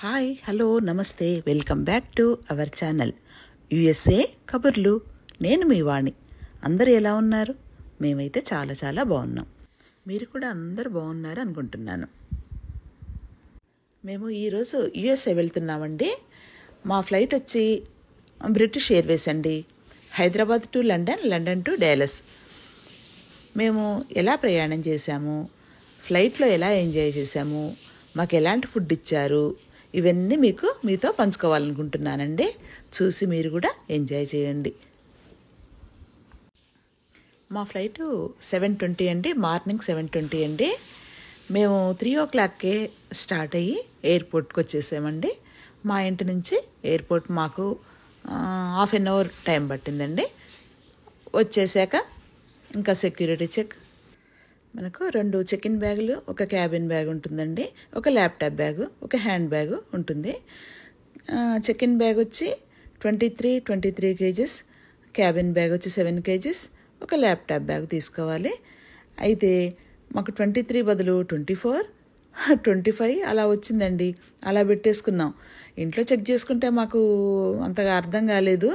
Hi hello నమస్తే welcome back to our channel USA కబుర్లు. నేను మీ వాణి. అందరూ ఎలా ఉన్నారు? మేమైతే చాలా చాలా బాగున్నాం. మీరు కూడా అందరూ బాగున్నారు అనుకుంటున్నాను. మేము ఈరోజు యుఎస్ఏ వెళ్తున్నామండి. మా ఫ్లైట్ వచ్చి బ్రిటిష్ ఎయిర్వేస్ అండి. Hyderabad to London, London to Dallas. మేము ఎలా ప్రయాణం చేశాము, ఫ్లైట్లో ఎలా ఎంజాయ్ చేశాము, మాకు ఎలాంటి ఫుడ్ ఇచ్చారు, ఇవన్నీ మీతో పంచుకోవాలనుకుంటున్నానండి. చూసి మీరు కూడా ఎంజాయ్ చేయండి. మా ఫ్లైటు 7:20 అండి, మార్నింగ్ 7:20 అండి. మేము 3 స్టార్ట్ అయ్యి ఎయిర్పోర్ట్కి వచ్చేసామండి. మా ఇంటి నుంచి ఎయిర్పోర్ట్ మాకు ½ అన్ అవర్ టైం పట్టిందండి. వచ్చేసాక ఇంకా సెక్యూరిటీ చెక్, మనకు 2 చెక్-ఇన్ బ్యాగులు, ఒక క్యాబిన్ బ్యాగ్ ఉంటుందండి, ఒక ల్యాప్టాప్ బ్యాగు, ఒక హ్యాండ్ బ్యాగు ఉంటుంది. చెక్-ఇన్ బ్యాగ్ వచ్చి 23 kgs, క్యాబిన్ బ్యాగ్ వచ్చి 7 kgs, ఒక ల్యాప్టాప్ బ్యాగ్ తీసుకోవాలి. అయితే మాకు 23 బదులు 24, 25 అలా వచ్చిందండి. అలా పెట్టేసుకున్నాం. ఇంట్లో చెక్ చేసుకుంటే మాకు అంతగా అర్థం కాలేదు.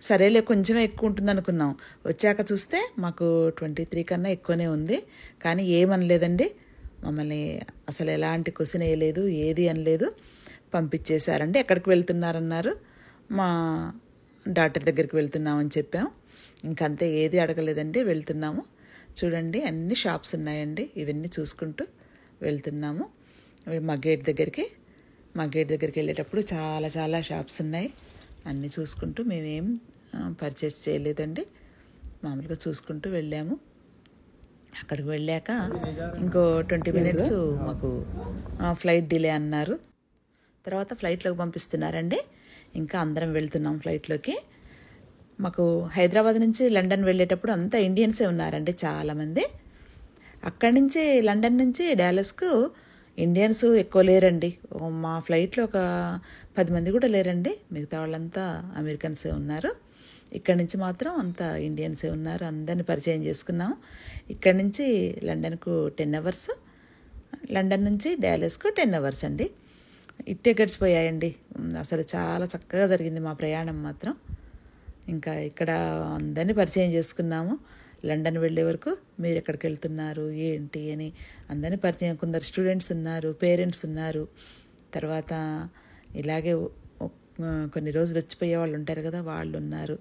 సరేలే కొంచెమే ఎక్కువ ఉంటుంది అనుకున్నాం. వచ్చాక చూస్తే మాకు 23 కన్నా ఎక్కువనే ఉంది. కానీ ఏమనలేదండి, మమ్మల్ని అసలు ఎలాంటి క్వశ్చన్ వేయలేదు, ఏది అనలేదు, పంపించేశారండి. ఎక్కడికి వెళ్తున్నారన్నారు. మా డాక్టర్ దగ్గరికి వెళ్తున్నామని చెప్పాం. ఇంకంతే, ఏది అడగలేదండి, వెళ్తున్నాము. చూడండి అన్ని షాప్స్ ఉన్నాయండి. ఇవన్నీ చూసుకుంటూ వెళ్తున్నాము. మా గేట్ దగ్గరికి వెళ్ళేటప్పుడు చాలా చాలా షాప్స్ ఉన్నాయి. అన్నీ చూసుకుంటూ మేమేం పర్చేస్ చేయలేదండి, మామూలుగా చూసుకుంటూ వెళ్ళాము. అక్కడికి వెళ్ళాక ఇంకో 20 minutes మాకు ఫ్లైట్ డిలే అన్నారు. తర్వాత ఫ్లైట్లోకి పంపిస్తున్నారండి. ఇంకా అందరం వెళ్తున్నాం ఫ్లైట్లోకి. మాకు హైదరాబాద్ నుంచి లండన్ వెళ్ళేటప్పుడు అంతా ఇండియన్సే ఉన్నారండి, చాలామంది. అక్కడి నుంచి లండన్ నుంచి డాలస్కు ఇండియన్స్ ఎక్కువ లేరండి. మా ఫ్లైట్లో ఒక 10 మంది కూడా లేరండి. మిగతా వాళ్ళంతా అమెరికన్సే ఉన్నారు. ఇక్కడి నుంచి మాత్రం అంతా ఇండియన్సే ఉన్నారు. అందరిని పరిచయం చేసుకున్నాం. ఇక్కడి నుంచి లండన్కు 10 hours, లండన్ నుంచి డాలస్కు 10 hours అండి. ఇట్టే గడిచిపోయాయండి. అసలు చాలా చక్కగా జరిగింది మా ప్రయాణం మాత్రం. ఇంకా ఇక్కడ అందరినీ పరిచయం చేసుకున్నాము. లండన్ వెళ్ళే వరకు మీరు ఎక్కడికి వెళ్తున్నారు ఏంటి అని అందరినీ పరిచయం. కొందరు స్టూడెంట్స్ ఉన్నారు, పేరెంట్స్ ఉన్నారు. తర్వాత ఇలాగే కొన్ని రోజులు వచ్చిపోయే వాళ్ళు ఉంటారు కదా, వాళ్ళు ఉన్నారు.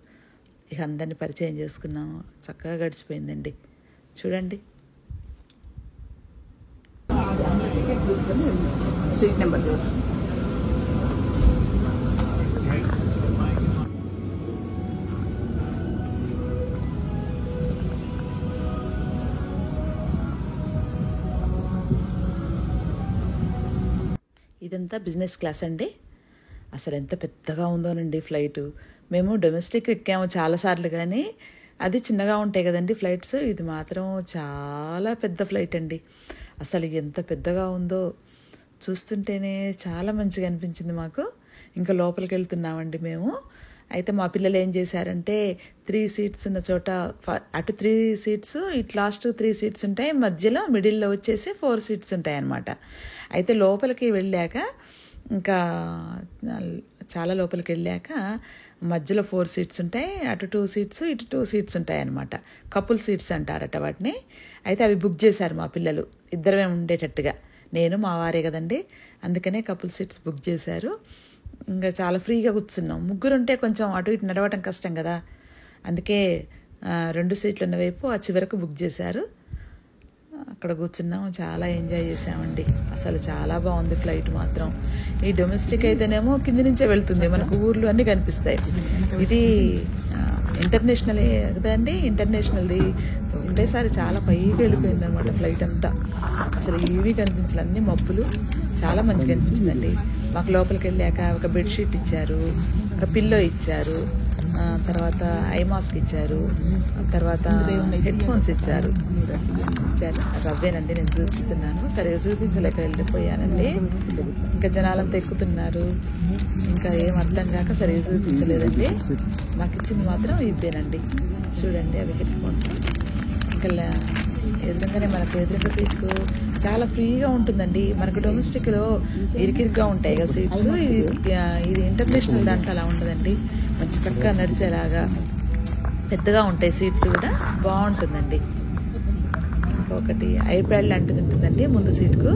ఇక అందరినీ పరిచయం చేసుకున్నాము. చక్కగా గడిచిపోయిందండి. చూడండి, సీట్ నెంబర్ ఇదంతా బిజినెస్ క్లాస్ అండి. అసలు ఎంత పెద్దగా ఉందోనండి ఫ్లైటు. మేము డొమెస్టిక్ ఎక్కాము చాలాసార్లు, కానీ అది చిన్నగా ఉంటాయి కదండి ఫ్లైట్స్. ఇది మాత్రం చాలా పెద్ద ఫ్లైట్ అండి. అసలు ఎంత పెద్దగా ఉందో చూస్తుంటేనే చాలా మంచిగా అనిపించింది మాకు. ఇంకా లోపలికి వెళ్తున్నామండి మేము. అయితే మా పిల్లలు ఏం చేశారంటే 3 seats ఉన్న చోట అటు 3 seats, ఇటు లాస్ట్ 3 seats ఉంటాయి, మధ్యలో మిడిల్లో వచ్చేసి 4 seats ఉంటాయి అన్నమాట. అయితే లోపలికి వెళ్ళాక ఇంకా చాలా లోపలికి వెళ్ళాక మధ్యలో 4 seats ఉంటాయి, అటు 2 seats, ఇటు 2 seats ఉంటాయి అన్నమాట. కపుల్ సీట్స్ అంటారట వాటిని. అయితే అవి బుక్ చేశారు మా పిల్లలు, ఇద్దరమే ఉండేటట్టుగా. నేను మా వారే కదండి, అందుకనే కపుల్ సీట్స్ బుక్ చేశారు. ఇంకా చాలా ఫ్రీగా కూర్చున్నాం. 3 ఉంటే కొంచెం అటు ఇటు నడవటం కష్టం కదా, అందుకే 2 seats ఉన్న వైపు ఆ చివరకు బుక్ చేశారు. అక్కడ కూర్చున్నాము. చాలా ఎంజాయ్ చేసామండి. అసలు చాలా బాగుంది ఫ్లైట్ మాత్రం. ఈ డొమెస్టిక్ అయితేనేమో కింది నుంచే వెళ్తుంది, మనకు ఊర్లు అన్నీ కనిపిస్తాయి. ఇది ఇంటర్నేషనల్ కదండి, ఇంటర్నేషనల్ది ఒకటేసారి చాలా పైకి వెళ్ళిపోయింది అనమాట ఫ్లైట్ అంతా. అసలు ఏవి కనిపించాలి, అన్ని మబ్బులు. చాలా మంచిగా అనిపించిందండి. మాకు లోపలికి వెళ్ళాక ఒక బెడ్షీట్ ఇచ్చారు, ఒక పిల్లో ఇచ్చారు, తర్వాత ఐ మాస్క్ ఇచ్చారు, తర్వాత హెడ్ ఫోన్స్ ఇచ్చారు. అవేనండి నేను చూపిస్తున్నాను. సరిగా చూపించలేక వెళ్ళిపోయానండి. ఇంకా జనాలంతా ఎక్కుతున్నారు, ఇంకా ఏం అర్థం కాక సరిగా చూపించలేదండి. మాకు ఇచ్చింది మాత్రం ఇవేనండి. చూడండి, అవి హెడ్ ఫోన్స్. ఇంకా ఎదురుగానే మనకు ఎదురుగా సీట్కు చాలా ఫ్రీగా ఉంటుందండి. మనకు డొమెస్టిక్లో ఇరికిరిగా ఉంటాయి కదా సీట్స్, ఇది ఇంటర్నేషనల్ దాంట్లో అలా ఉండదండి. మంచి చక్కగా నడిచేలాగా పెద్దగా ఉంటాయి సీట్స్ కూడా, బాగుంటుందండి. ఇంకొకటి ఐప్యాడ్ లాంటిది ఉంటుందండి ముందు సీట్కు,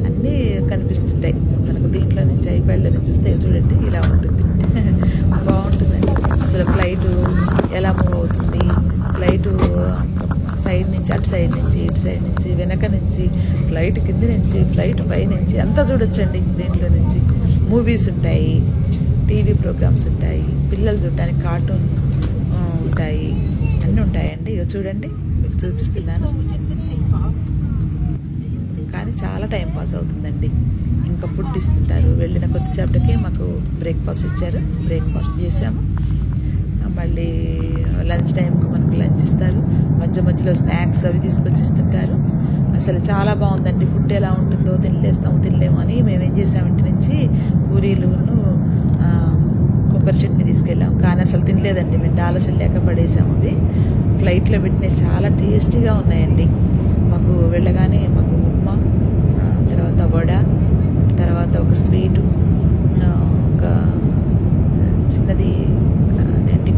అన్నీ కనిపిస్తుంటాయి మనకు. దీంట్లో నుంచి ఐప్యాడ్లో నుంచి చూస్తే చూడండి ఇలా ఉంటుంది. బాగుంటుందండి. అసలు ఫ్లైట్ ఎలా మూవ్ అవుతుంది, ఫ్లైట్ సైడ్ నుంచి అటు సైడ్ నుంచి ఇటు సైడ్ నుంచి వెనక నుంచి ఫ్లైట్ కింద నుంచి ఫ్లైట్ పై నుంచి అంతా చూడొచ్చండి. దీంట్లో నుంచి మూవీస్ ఉంటాయి, టీవీ ప్రోగ్రామ్స్ ఉంటాయి, పిల్లలు చూడటానికి కార్టూన్ ఉంటాయి, అన్నీ ఉంటాయండి. ఇక చూడండి మీకు చూపిస్తున్నాను. కానీ చాలా టైం పాస్ అవుతుందండి. ఇంకా ఫుడ్ ఇస్తుంటారు. వెళ్ళిన కొద్దిసేపటికి మాకు బ్రేక్ఫాస్ట్ ఇచ్చారు, బ్రేక్ఫాస్ట్ చేసాము. మళ్ళీ లంచ్ టైంకి మనకు లంచ్ ఇస్తారు. మధ్య మధ్యలో స్నాక్స్ అవి తీసుకొచ్చి ఇస్తుంటారు. అసలు చాలా బాగుందండి. ఫుడ్ ఎలా ఉంటుందో తినలేము అని మేమేం చేసాము, ఇంటి నుంచి పూరీలును కొబ్బరి చట్నీ తీసుకెళ్ళాం. కానీ అసలు తినలేదండి, మేము ఆలస్యం లేక పడేసాము. అవి ఫ్లైట్లో పెట్టినవి చాలా టేస్టీగా ఉన్నాయండి. మాకు వెళ్ళగానే మాకు ఉప్మా, తర్వాత వడ, తర్వాత ఒక స్వీటు, ఒక చిన్నది అదేంటి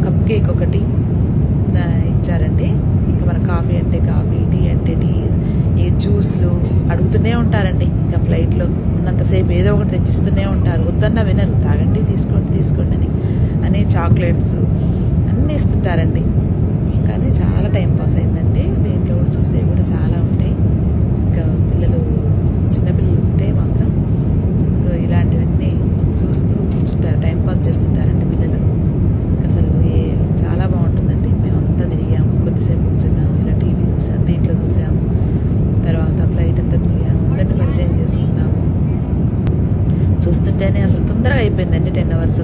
కప్ కేక్ ఒకటి ఇచ్చారండి. ఇంకా మన కాఫీ అంటే కాఫీ, టీ అంటే టీ, ఈ జ్యూస్లు అడుగుతూనే ఉంటారండి. ఇంకా ఫ్లైట్లో ఉన్నంతసేపు ఏదో ఒకటి తెచ్చిస్తూనే ఉంటారు. వద్దన్నా వినరు, తాగండి, తీసుకోండి అని చాక్లెట్స్ అన్నీ ఇస్తుంటారండి. కానీ చాలా టైం పాస్ అయిందండి. దీంట్లో కూడా చూసేవి కూడా చాలా ఉంటాయి. ఇంకా చిన్నపిల్లలు ఉంటే మాత్రం ఇలాంటివన్నీ చూస్తూ కూర్చుంటారు, టైం పాస్ చేస్తుంటారండి పిల్లలు. అసలు చాలా బాగుంటుందండి. మేమంతా తిరిగాము, కొద్దిసేపు కూర్చున్నాము, ఇలా టీవీ చూసాము, దీంట్లో చూసాము, తర్వాత ఫ్లైట్ అంతా తిరిగాము, అందరినీ పరిచయం చేసుకున్నాము. చూస్తుంటేనే అసలు తొందరగా అయిపోయిందండి 10 hours.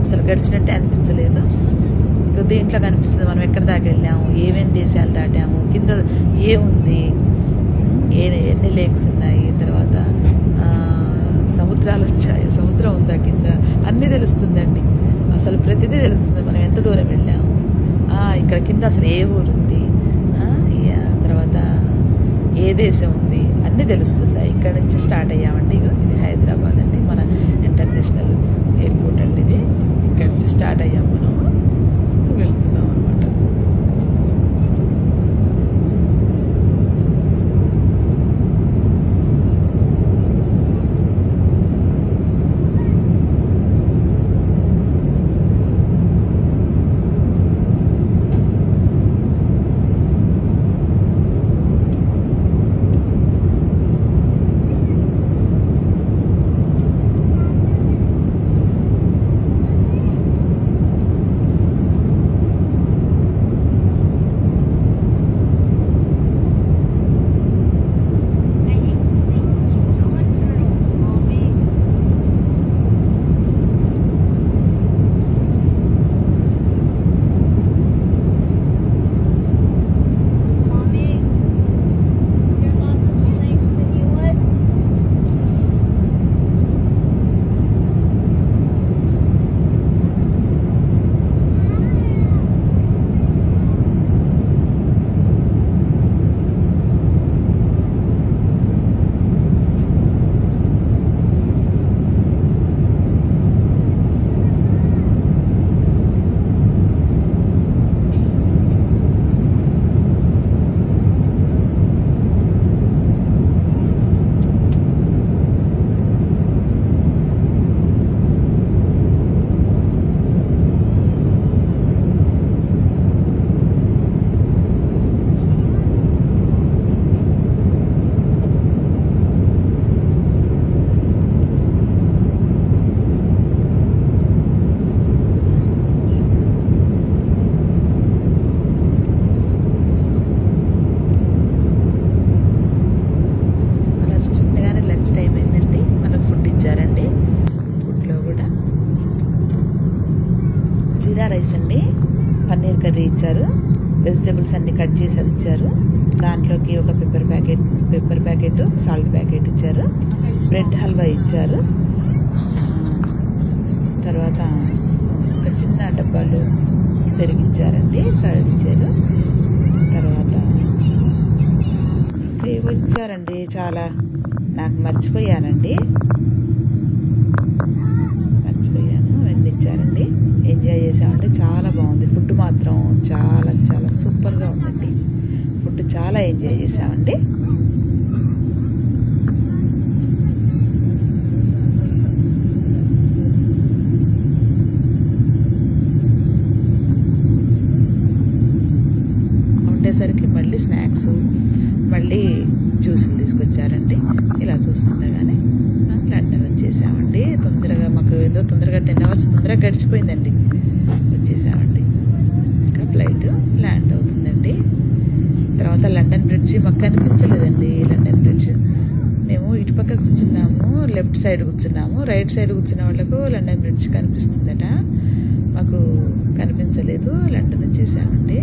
అసలు గడిచినట్టే అనిపించలేదు. ఇంకా దీంట్లో కనిపిస్తుంది మనం ఎక్కడ దాకా వెళ్ళాము, ఏమేమి దేశాలు దాటాము, కింద ఏముంది, ఎన్ని లేక్స్ ఉన్నాయి, తర్వాత సముద్రాలు వచ్చాయి, సముద్రం ఉందా కింద, అన్నీ తెలుస్తుందండి. అసలు ప్రతిదీ తెలుస్తుంది మనం ఎంత దూరం వెళ్ళాము, ఇక్కడ కింద అసలు ఏ ఊరు ఉంది, తర్వాత ఏ దేశం ఉంది, అన్నీ తెలుస్తుంది. ఇక్కడ నుంచి స్టార్ట్ అయ్యామండి. ఇది హైదరాబాద్ అండి, మన ఇంటర్నేషనల్ ఎయిర్పోర్ట్ అండి ఇది. ఇక్కడ నుంచి స్టార్ట్ అయ్యాము, మనం వెళ్తున్నాం అనమాట. జీరా రైస్ అండి, పన్నీర్ కర్రీ ఇచ్చారు, వెజిటేబుల్స్ అన్ని కట్ చేసి అది ఇచ్చారు. దాంట్లోకి ఒక పెప్పర్ ప్యాకెట్, సాల్ట్ ప్యాకెట్ ఇచ్చారు, బ్రెడ్ హల్వా ఇచ్చారు, తర్వాత ఒక చిన్న డబ్బాలు పెరిగిచ్చారండి, కర్డ్ ఇచ్చారు. తర్వాత వచ్చారండి, చాలా నాకు మర్చిపోయాను, అవన్నీ ఇచ్చారండి. ఎంజాయ్ చేసామండి, చాలా బాగుంది. ఫుడ్ మాత్రం చాలా చాలా సూపర్గా ఉందండి. ఫుడ్ చాలా ఎంజాయ్ చేసామండి. ఉండేసరికి మళ్ళీ స్నాక్స్, మళ్ళీ జ్యూసులు తీసుకొచ్చారండి. ఇలా చూస్తుండగానే లండన్ వచ్చేసామండి. తొందరగా మాకు ఏదో తొందరగా 10 hours తొందరగా గడిచిపోయిందండి. వచ్చేసామండి. ఇంకా ఫ్లైట్ ల్యాండ్ అవుతుందండి. తర్వాత లండన్ బ్రిడ్జ్ మాకు కనిపించలేదండి. లండన్ బ్రిడ్జ్ మేము ఇటుపక్క కూర్చున్నాము, లెఫ్ట్ సైడ్ కూర్చున్నాము. రైట్ సైడ్ కూర్చున్న వాళ్ళకు లండన్ బ్రిడ్జ్ కనిపిస్తుందట, మాకు కనిపించలేదు. లండన్ వచ్చేసామండి.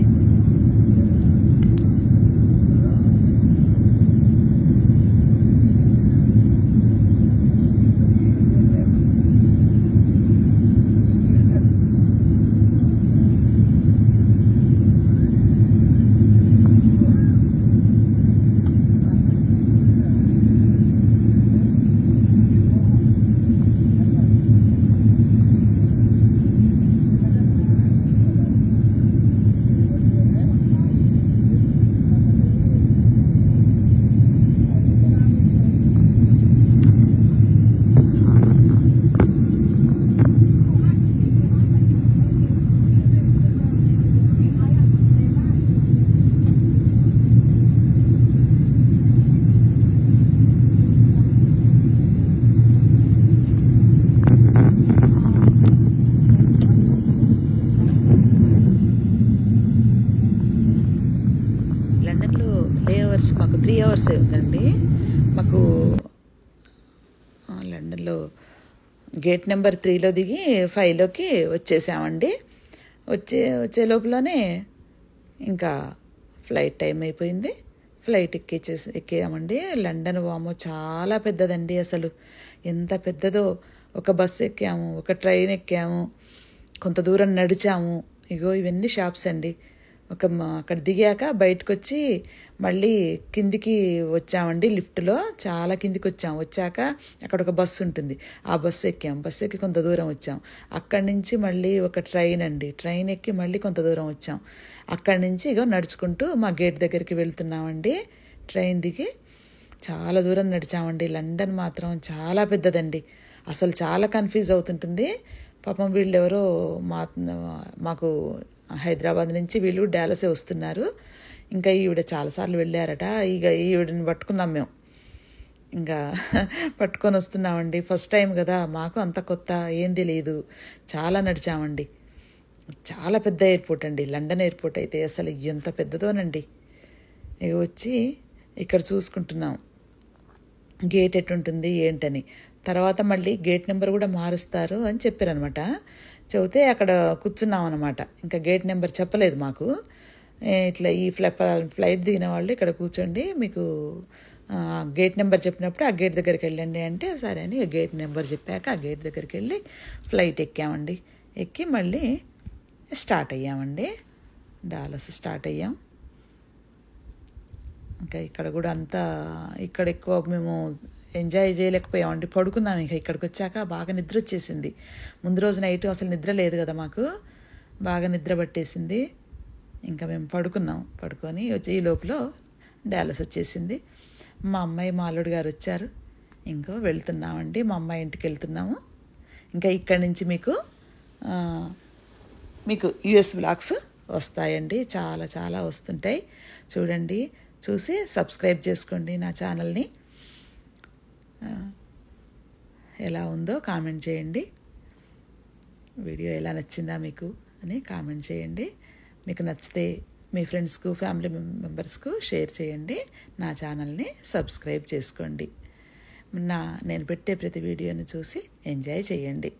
లండన్లో లేఅవర్స్ మాకు 3 hours ఉందండి. మాకు లండన్లో గేట్ నెంబర్ 3లో దిగి 5లోకి వచ్చేసామండి. వచ్చే లోపలనే ఇంకా ఫ్లైట్ టైం అయిపోయింది. ఫ్లైట్ ఎక్కామండి. లండన్ వామో చాలా పెద్దదండి. అసలు ఎంత పెద్దదో. ఒక బస్సు ఎక్కాము, ఒక ట్రైన్ ఎక్కాము, కొంత దూరం నడిచాము. ఇగో ఇవన్నీ షాప్స్ అండి. అక్కడ దిగాక బయటకు వచ్చి మళ్ళీ కిందికి వచ్చామండి. లిఫ్ట్లో చాలా కిందికి వచ్చాక అక్కడ ఒక బస్సు ఉంటుంది, ఆ బస్సు ఎక్కాం. బస్సు ఎక్కి కొంత దూరం వచ్చాం. అక్కడి నుంచి మళ్ళీ ఒక ట్రైన్ ఎక్కి మళ్ళీ కొంత దూరం వచ్చాం. అక్కడి నుంచి ఇగో నడుచుకుంటూ మా గేట్ దగ్గరికి వెళ్తున్నామండి. ట్రైన్ దిగి చాలా దూరం నడిచామండి. లండన్ మాత్రం చాలా పెద్దదండి. అసలు చాలా కన్ఫ్యూజ్ అవుతుంటుంది. పాపం వీళ్ళు ఎవరో మాకు హైదరాబాద్ నుంచి వీళ్ళు డాలసే వస్తున్నారు. ఇంకా ఈవిడ చాలాసార్లు వెళ్ళారట. ఇక ఈవిడని పట్టుకున్నాం మేము. ఇంకా పట్టుకొని వస్తున్నామండి. ఫస్ట్ టైం కదా, మాకు అంత కొత్త, ఏం తెలియదు. చాలా నడిచామండి. చాలా పెద్ద ఎయిర్పోర్ట్ అండి లండన్ ఎయిర్పోర్ట్ అయితే. అసలు ఎంత పెద్దదోనండి. ఇక వచ్చి ఇక్కడ చూసుకుంటున్నాం గేట్ ఎట్టుంటుంది ఏంటని. తర్వాత మళ్ళీ గేట్ నెంబర్ కూడా మారుస్తారు అని చెప్పారనమాట. చెబితే అక్కడ కూర్చున్నాం అనమాట. ఇంకా గేట్ నెంబర్ చెప్పలేదు మాకు. ఇట్లా ఈ ఫ్లైట్ దిగిన వాళ్ళు ఇక్కడ కూర్చోండి, మీకు గేట్ నెంబర్ చెప్పినప్పుడు ఆ గేట్ దగ్గరికి వెళ్ళండి అంటే సరే అని గేట్ నెంబర్ చెప్పాక ఆ గేట్ దగ్గరికి వెళ్ళి ఫ్లైట్ ఎక్కామండి. ఎక్కి మళ్ళీ స్టార్ట్ అయ్యామండి. డాలస్ స్టార్ట్ అయ్యాం. ఇంకా ఇక్కడ కూడా ఇక్కడ ఎక్కువ మేము ఎంజాయ్ చేయలేకపోయామండి. పడుకున్నాం. ఇంకా ఇక్కడికి వచ్చాక బాగా నిద్ర వచ్చేసింది. ముందు రోజు నైట్ అసలు నిద్ర లేదు కదా మాకు, బాగా నిద్ర పట్టేసింది. ఇంకా మేము పడుకొని వచ్చి ఈ లోపల డాలస్ వచ్చేసింది. మా అమ్మాయి మా అల్లుడు గారు వచ్చారు. ఇంకో వెళ్తున్నామండి, మా అమ్మాయి ఇంటికి వెళ్తున్నాము. ఇంకా ఇక్కడి నుంచి మీకు యుఎస్ బ్లాగ్స్ వస్తాయండి, చాలా చాలా వస్తుంటాయి. చూడండి, చూసి సబ్స్క్రైబ్ చేసుకోండి నా ఛానల్ని. ఎలా ఉందో కామెంట్ చేయండి. వీడియో ఎలా నచ్చిందా మీకు అని కామెంట్ చేయండి. మీకు నచ్చితే మీ ఫ్రెండ్స్కు, ఫ్యామిలీ మెంబర్స్కు షేర్ చేయండి. నా ఛానల్ని సబ్స్క్రైబ్ చేసుకోండి. నేను పెట్టే ప్రతి వీడియోని చూసి ఎంజాయ్ చేయండి.